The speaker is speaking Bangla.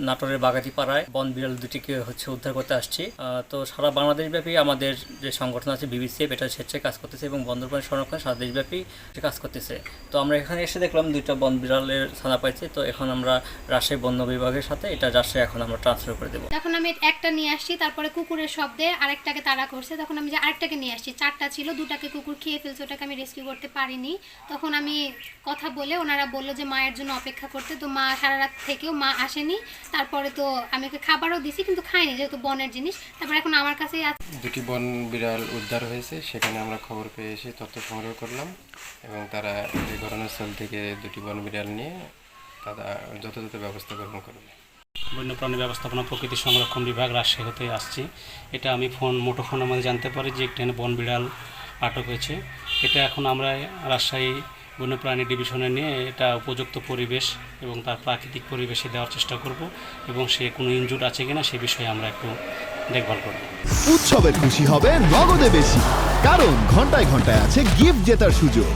নাটোরের বাগাতিপাড়ায় বন বিড়াল দুটিকে উদ্ধার করতে আসছি। তো সারা বাংলাদেশ ব্যাপী আমাদের যে সংগঠন আছে বিবিসিএফ, এটা স্বেচ্ছায় কাজ করতেছে এবং বন্যপ্রাণী সংরক্ষণ সারা দেশব্যাপী কাজ করতেছে। তো আমরা এখানে এসে দেখলাম 2টা বন বিড়ালের ছানা পাইছে। তো এখন আমরা রাজশাহী বন্য বিভাগের সাথে এটা রাজশাহী এখন আমরা ট্রান্সফার করে দেবো। তখন আমি একটা নিয়ে আসছি, তারপরে কুকুরের শব্দে আরেকটাকে তাড়া করছে। তখন আমি যে আরেকটাকে নিয়ে আসছি, 4টা ছিল, 2টাকে কুকুর খেয়ে ফেলছে, ওটাকে আমি রেস্কিউ করতে পারিনি। তখন আমি কথা বলে ওনারা বললো যে মায়ের জন্য অপেক্ষা করতে। তো মা সারা রাত থেকেও মা আসেনি। তারপরে তো আমি ওকে খাবারও দিছি, কিন্তু খাইনি যেহেতু বনের জিনিস। তারপর এখন আমার কাছেই আছে। 2টি বন বিড়াল উদ্ধার হয়েছে, সেখানে আমরা খবর পেয়ে এসে তথ্য সংগ্রহ করলাম এবং তারা এই ঘটনাস্থল থেকে 2টি বন বিড়াল নিয়ে তারা যথাযথ ব্যবস্থা গ্রহণ করবে। বন্যপ্রাণী ব্যবস্থাপনা প্রকৃতি সংরক্ষণ বিভাগ রাজশাহী হতে আসছি। এটা আমি মুঠোফোনের মধ্যে জানতে পারি যে একটি বন বিড়াল আটক হয়েছে। এটা এখন আমরা রাজশাহী বন্যপ্রাণী ডিভিশনে নিয়ে এটা উপযুক্ত পরিবেশ এবং তার প্রাকৃতিক পরিবেশে দেওয়ার চেষ্টা করব এবং সে কোনো ইনজুর আছে কিনা সে বিষয়ে আমরা একটু দেখভাল করব। উৎসবের খুশি হবে নগদে বেশি, কারণ ঘন্টায় ঘন্টায় আছে গিফট জেতার সুযোগ।